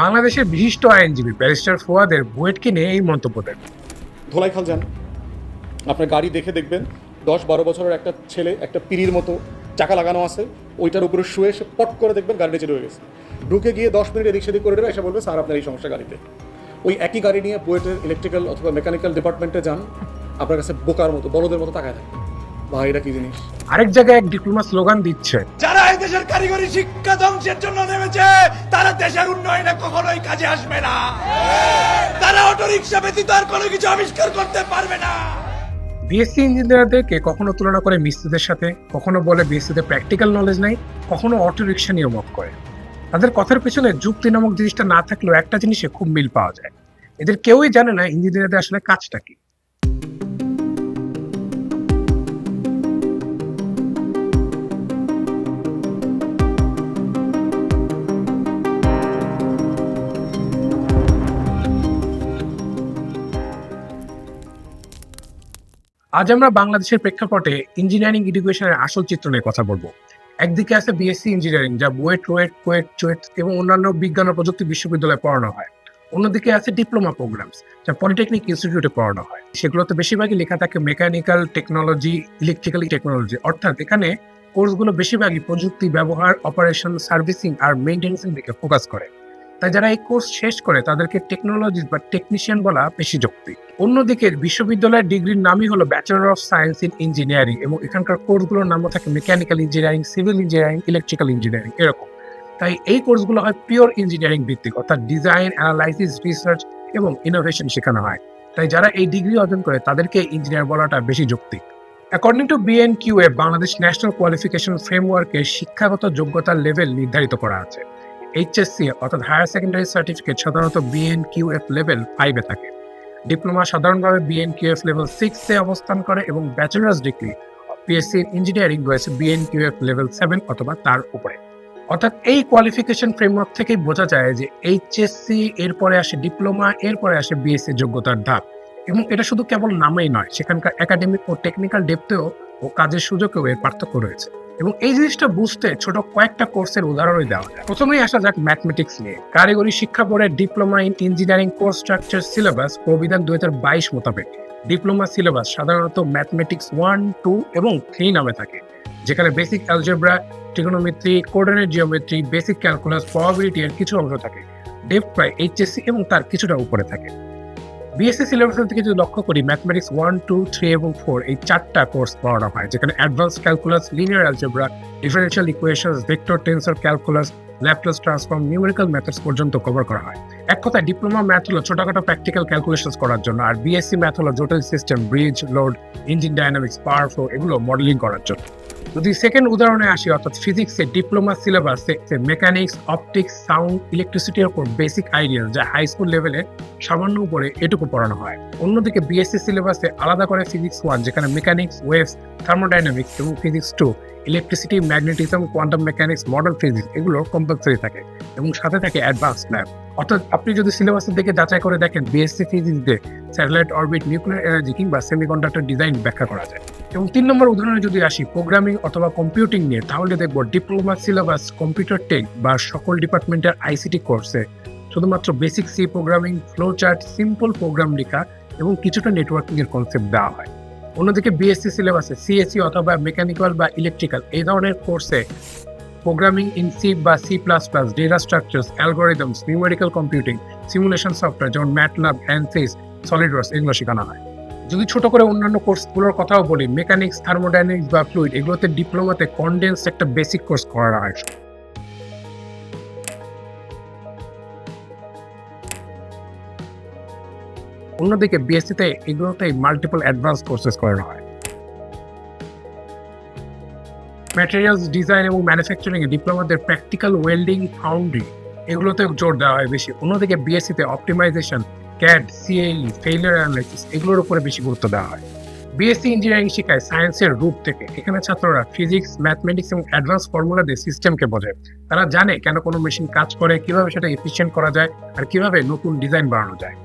বাংলাদেশের বিশিষ্ট আইনজীবী ব্যারিস্টার ফুয়াদের বুয়েটকে নিয়ে এই মন্তব্য দেন। ধোলাইখাল যান, আপনার গাড়ি দেখে দেখবেন 10-12 বছরের একটা ছেলে একটা পিঁড়ির মতো চাকা লাগানো আছে, ওইটার উপরে শুয়ে এসে পট করে দেখবেন গাড়ি নিচে ঢুকে গেছে। ঢুকে গিয়ে 10 মিনিট এদিক সেদিক করে দেবে, এসে বলবে স্যার আপনার এই সমস্যা গাড়িতে। ওই একই গাড়ি নিয়ে বুয়েটের ইলেকট্রিক্যাল অথবা মেকানিক্যাল ডিপার্টমেন্টে যান, আপনার কাছে বোকার মতো বড়দের মতো তাকায় থাকে, ভাই এটা কি জিনিস। আরেক জায়গায় এক ডিপ্লোমা স্লোগান দিচ্ছে, যারা এই দেশের কারিগরি শিক্ষা ধ্বংসের জন্য নেমেছে তারা দেশের উন্নয়নে কখনোই কাজে আসবে না। তারা অটোরিকশা ব্যতীত আর কোনো কিছু আবিষ্কার করতে পারবে না। বিএসসি ইঞ্জিনিয়ারদেরকে কখনো তুলনা করে মিস্ত্রিদের সাথে, কখনো বলে বিএসসিতে প্র্যাকটিক্যাল নলেজ নাই, কখনো অটো রিক্সা নিয়ে মত করে। তাদের কথার পেছনে যুক্তি নামক জিনিসটা না থাকলেও একটা জিনিসে খুব মিল পাওয়া যায়, এদের কেউই জানে না ইঞ্জিনিয়ারদের আসলে কাজটা কি। আজ আমরা বাংলাদেশের প্রেক্ষাপটে ইঞ্জিনিয়ারিং এডুকেশনের আসল চিত্র নিয়ে কথা বলবো। একদিকে আছে বিএসসি ইঞ্জিনিয়ারিং, যা বুয়েট, রুয়েট, কুয়েট, চুয়েট এবং অন্যান্য বিজ্ঞান ও প্রযুক্তি বিশ্ববিদ্যালয়ে পড়ানো হয়। অন্যদিকে আছে ডিপ্লোমা প্রোগ্রামস, যা পলিটেকনিক ইনস্টিটিউটে পড়ানো হয়। সেগুলোতে বেশিরভাগই লেখা থাকে মেকানিক্যাল টেকনোলজি, ইলেকট্রিক্যাল টেকনোলজি, অর্থাৎ এখানে কোর্সগুলো বেশিরভাগই প্রযুক্তি ব্যবহার, অপারেশন, সার্ভিসিং আর মেইনটেন্যান্সের দিকে ফোকাস করে। তাই যারা এই কোর্স শেষ করে তাদেরকে টেকনোলজিস্ট বা টেকনিশিয়ান বলা বেশি যৌক্তিক। অন্যদিকে বিশ্ববিদ্যালয়ের ডিগ্রির নামই হলো bachelor of science in engineering এবং এখানকার কোর্সগুলোর নামও থাকে mechanical engineering, civil engineering, electrical engineering এরকম। তাই এই কোর্সগুলো হয় পিওর ইঞ্জিনিয়ারিং ভিত্তিক, অর্থাৎ ডিজাইন, অ্যানালাইসিস, রিসার্চ এবং ইনোভেশন শেখানো হয়। তাই যারা এই ডিগ্রি অর্জন করে তাদেরকে ইঞ্জিনিয়ার বলাটা বেশি যৌক্তিক। According to BNQA, Bangladesh national qualification ফ্রেমওয়ার্কে শিক্ষাগত যোগ্যতার লেভেল নির্ধারিত করা আছে। এইচএসসি অর্থাৎ হায়ার সেকেন্ডারি সার্টিফিকেট সাধারণত বিএনকিউএফ লেভেল 5 এ থাকে। ডিপ্লোমা সাধারণভাবে বিএনকিউএফ লেভেল 6 এ অবস্থান করে এবং ব্যাচেলার্স ডিগ্রি বিএসসি ইঞ্জিনিয়ারিং রয়েছে বিএনকিউএফ লেভেল 7 অথবা তার উপরে। অর্থাৎ এই কোয়ালিফিকেশন ফ্রেমওয়ার্ক থেকেই বোঝা যায় যে এইচএসসি এরপরে আসে ডিপ্লোমা, এরপরে আসে বিএসসি যোগ্যতার ধাপ। এবং এটা শুধু কেবল নামেই নয়, সেখানকার একাডেমিক ও টেকনিক্যাল ডেপথেও ও কাজের সুযোগেও এর পার্থক্য রয়েছে। এবং এই জিনিসটা বুঝতে ছোট কয়েকটা কোর্সের উদাহরণই দেওয়া যায়। প্রথমেই আসা যাক ম্যাথমেটিক্স নিয়ে। কারিগরি শিক্ষা বোর্ডের diploma in engineering course structure syllabus প্রবিধান 2022 মোতাবেক ডিপ্লোমা সিলেবাস সাধারণত ম্যাথমেটিক্স 1, 2 এবং 3 নামে থাকে, যেখানে basic algebra, trigonometry, coordinate geometry, basic calculus, probability এর কিছু অংশ থাকে। ডেপথ প্রায় এইচএসসি এবং তার কিছুটা উপরে থাকে। বিএসসি সিলেবাসের দিকে যদি লক্ষ্য করি, ম্যাথমেটিক্স 1, 2, 3 এবং 4 এই 4টা কোর্স পড়ানো হয়, যেখানে advance calculus, linear algebra, differential equations, vector tensor calculus, Laplace transform, numerical methods পর্যন্ত কভার করা হয়। এক কথায় ডিপ্লোমা ম্যাথ হলো ছোটখাটো প্র্যাকটিক্যাল ক্যালকুলেশনস করার জন্য, আর বিএসসি ম্যাথ হলো জটিল system, bridge, load, engine dynamics, power flow এগুলো মডেলিং করার জন্য। যদি সেকেন্ড উদাহরণে আসি, অর্থাৎ ফিজিক্সে ডিপ্লোমা সিলেবাসে মেকানিক্স, অপটিক্স, সাউন্ড, ইলেকট্রিসিটির উপর বেসিক আইডিয়া, যা হাই স্কুল লেভেলে সামান্য উপরে এটুকু পড়ানো হয়। অন্যদিকে বিএসসি সিলেবাসে আলাদা করে ফিজিক্স 1, যেখানে মেকানিক্স, ওয়েভস, থার্মোডাইনামিক্স এবং physics 2, electricity, magnetism, quantum mechanics, modern physics এগুলো কম্পালসরি থাকে এবং সাথে থাকে অ্যাডভান্স ল্যাব। অর্থাৎ আপনি যদি সিলেবাসের দিকে যাচাই করে দেখেন, বিএসসি ফিজিক্স দিয়ে স্যাটেলাইট অরবিট, নিউক্লিয়ার এনার্জি কিংবা সেমিকন্ডাক্টর ডিজাইন ব্যাখ্যা করা যায়। এবং 3 নম্বর উদাহরণে যদি আসি প্রোগ্রামিং অথবা কম্পিউটিং নিয়ে, তাহলে দেখব ডিপ্লোমা সিলেবাস কম্পিউটার টেক বা সকল ডিপার্টমেন্টের আইসিটি কোর্সে শুধুমাত্র basic C programming, flow chart, simple program লেখা এবং কিছুটা নেটওয়ার্কিং এর কনসেপ্ট দেওয়া হয়। অন্যদিকে বিএসসি সিলেবাসে সিএসসি অথবা মেকানিক্যাল বা ইলেকট্রিক্যাল এই ধরনের কোর্সে প্রোগ্রামিং ইন সি বা C plus plus, data structures, algorithms, numerical computing, simulation software যেমন ম্যাটল্যাব, অ্যানসিস, সলিডওয়ার্কস এগুলো শেখানো হয়। যদি ছোট করে অন্যান্য কোর্সগুলোর কথাও বলি, মেকানিক্স, থার্মোডাইনামিক্স বা ফ্লুইড এগুলোতে ডিপ্লোমাতে কনডেন্সড একটা বেসিক কোর্স করা হয়। অন্যদিকে বিএসসিতে এগুলোতেই মাল্টিপল অ্যাডভান্স কোর্সেস করানো হয়। ম্যাটেরিয়ালস ডিজাইন এবং ম্যানুফ্যাকচারিং এ ডিপ্লোমাদের প্র্যাকটিক্যাল, ওয়েল্ডিং, ফাউন্ড্রি এগুলোতে জোর দেওয়া হয় বেশি। অন্যদিকে বিএসসিতে অপটিমাইজেশন, ক্যাড, সিএই, ফেইলিয়ার অ্যানালাইসিস এগুলোর উপরে বেশি গুরুত্ব দেওয়া হয়। বিএসসি ইঞ্জিনিয়ারিং শেখায় সায়েন্সের রূপ থেকে। এখানে ছাত্ররা ফিজিক্স, ম্যাথমেটিক্স এবং অ্যাডভান্স ফর্মুলা দিয়ে সিস্টেমকে বোঝে। তারা জানে কেন কোনো মেশিন কাজ করে, কিভাবে সেটা এফিশিয়েন্ট করা যায় আর কিভাবে নতুন ডিজাইন বানানো যায়।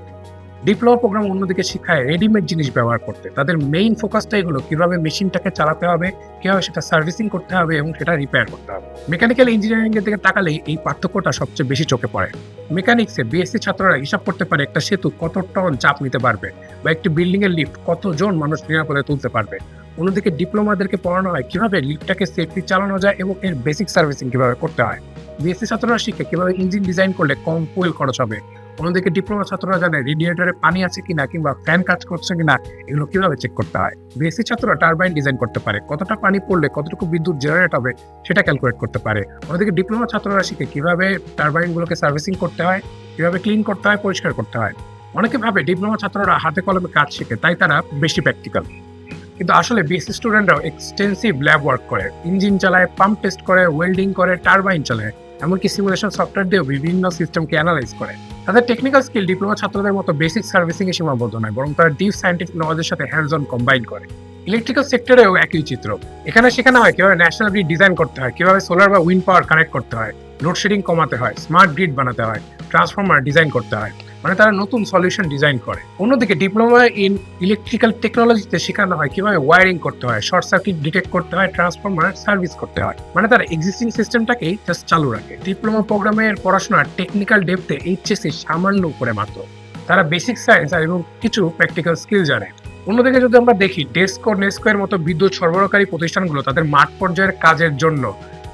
ডিপ্লোমা প্রোগ্রাম অন্যদিকে শিখায় রেডিমেড জিনিস ব্যবহার করতে। তাদের মেইন ফোকাসটাই হলো কিভাবে মেশিনটাকে চালাতে হবে, কিভাবে সেটা সার্ভিসিং করতে হবে এবং সেটা রিপেয়ার করতে হবে। মেকানিক্যাল ইঞ্জিনিয়ারিং এর দিকে তাকালেই এই পার্থক্যটা সবচেয়ে বেশি চোখে পড়ে। মেকানিক্সে বিএসসি ছাত্ররা হিসাব করতে পারে একটা সেতু কত টন চাপ নিতে পারবে বা একটি বিল্ডিং এর লিফট কতজন মানুষ নিরাপদে তুলতে পারবে। অন্যদিকে ডিপ্লোমাদেরকে পড়ানো হয় কিভাবে লিফটটাকে সেফলি চালানো যায় এবং এর বেসিক সার্ভিসিং কিভাবে করতে হয়। বিএসসি ছাত্ররা শিখে কিভাবে ইঞ্জিন ডিজাইন করলে কম ফুয়েল খরচ হবে। অন্যদিকে ডিপ্লোমা ছাত্ররা জানে রেডিয়েটরে পানি আছে কিনা কিংবা ফ্যান কাজ করছে কিনা এগুলো কিভাবে চেক করতে হয়। বিএসসি ছাত্ররা টারবাইন ডিজাইন করতে পারে, কতটা পানি পড়লে কতটুকু বিদ্যুৎ জেনারেট হবে সেটা ক্যালকুলেট করতে পারে। অন্যদিকে ডিপ্লোমা ছাত্ররা শিখে কিভাবে টারবাইনগুলোকে সার্ভিসিং করতে হয়, কিভাবে ক্লিন করতে হয়, পরিষ্কার করতে হয়। অনেকে ভাবে ডিপ্লোমা ছাত্ররা হাতে কলমে কাজ শিখে তাই তারা বেশি প্র্যাকটিক্যাল, কিন্তু আসলে বিএসসি স্টুডেন্টরাও এক্সটেন্সিভ ল্যাব ওয়ার্ক করে, ইঞ্জিন চালায়, পাম্প টেস্ট করে, ওয়েল্ডিং করে, টারবাইন চালায়, এমনকি সিমুলেশন সফটওয়্যার দিয়েও বিভিন্ন সিস্টেমকে অ্যানালাইজ করে। তাদের টেকনিক্যাল স্কিল ডিপ্লোমা ছাত্রদের মতো বেসিক সার্ভিসিং এ সীমাবদ্ধ নয়, বরং তারা ডিপ সায়েন্টিফিক নলেজের সাথে হ্যান্ডস অন কম্বাইন করে। ইলেকট্রিক্যাল সেক্টরেও একই চিত্র। এখানে শেখানো হয় কিভাবে ন্যাশনাল গ্রিড ডিজাইন করতে হয়, কিভাবে সোলার বা উইন্ড পাওয়ার কানেক্ট করতে হয়, লোডশেডিং কমাতে হয়, স্মার্ট গ্রিড বানাতে হয়, ট্রান্সফরমার ডিজাইন করতে হয়, মানে তারা নতুন সলিউশন ডিজাইন করে। অন্যদিকে ডিপ্লোমা ইন ইলেকট্রিক্যাল টেকনোলজিতে শেখানো হয় কিভাবে ওয়ারিং করতে হয়, শর্ট সার্কিট ডিটেক্ট করতে হয়, ট্রান্সফরমার সার্ভিস করতে হয়, মানে তারা এক্সিস্টিং সিস্টেমটাকেই জাস্ট চালু রাখে। ডিপ্লোমা প্রোগ্রামের পড়াশোনার টেকনিক্যাল ডেপথে এইচএসসি সামান্য উপরে মাত্র। তারা বেসিক সায়েন্স এবং কিছু প্র্যাকটিক্যাল স্কিল জানে। অন্যদিকে যদি আমরা দেখি ডেস্কো নেস্কো এর মতো বিদ্যুৎ সরবরাহকারী প্রতিষ্ঠানগুলো তাদের মাঠ পর্যায়ের কাজের জন্য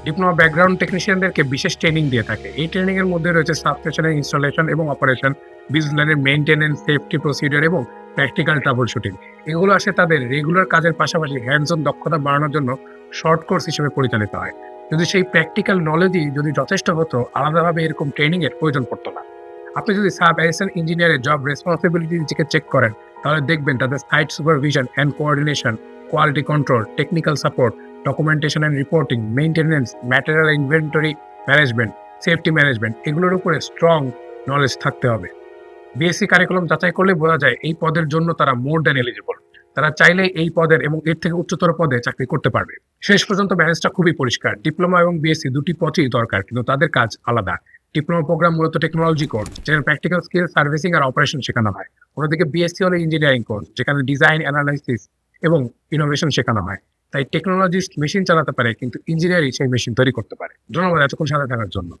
ডিপ্লোমা ব্যাকগ্রাউন্ড টেকনিশিয়ানদেরকে বিশেষ ট্রেনিং দিয়ে থাকে। এই ট্রেনিং এর মধ্যে রয়েছে সাবস্টেশনের ইনস্টলেশন এবং অপারেশন, বিজনেসের মেইনটেনেন্স, সেফটি প্রসিডিউর এবং প্র্যাকটিক্যাল ট্রাবল শুটিং। এগুলো আসে তাদের রেগুলার কাজের পাশাপাশি হ্যান্ডস অন দক্ষতা বাড়ানোর জন্য শর্ট কোর্স হিসেবে পরিচালিত হয়। যদি সেই প্র্যাকটিক্যাল নলেজই যদি যথেষ্ট হতো, আলাদাভাবে এরকম ট্রেনিং এর প্রয়োজন পড়তো না। আপনি যদি সাব অ্যাসিস্ট্যান্ট ইঞ্জিনিয়ারের জব রেসপন্সিবিলিটি চেক করেন, তাহলে দেখবেন তাদের site supervision and coordination, quality control, technical support, documentation and reporting, maintenance, material inventory management, safety management, এগুলোর উপরে স্ট্রং নলেজ থাকতে হবে। বিএসসি কারিকুলাম যাচাই করলে বোঝা যায় এই পদের জন্য তারা মোর দ্যান এলিজিবল। তারা চাইলে এই পদের এবং এর থেকে উচ্চতর পদে চাকরি করতে পারবে। শেষ পর্যন্ত ব্যালেন্সটা খুবই পরিষ্কার। ডিপ্লোমা এবং বিএসসি দুটি পথই দরকার, কিন্তু তাদের কাজ আলাদা। ডিপ্লোমা প্রোগ্রাম মূলত টেকনোলজি কোর্স, যেখানে প্র্যাকটিক্যাল স্কিল, সার্ভিসিং আর অপারেশন শেখানো হয়। অন্যদিকে বিএসসি হলো ইঞ্জিনিয়ারিং কোর্স, যেখানে ডিজাইন, অ্যানালাইসিস এবং ইনোভেশন শেখানো হয়। তাই টেকনোলজিস্ট মেশিন চালাতে পারে, কিন্তু ইঞ্জিনিয়ারই সেই মেশিন তৈরি করতে পারে। ধন্যবাদ এতক্ষণ সাথে থাকার জন্য।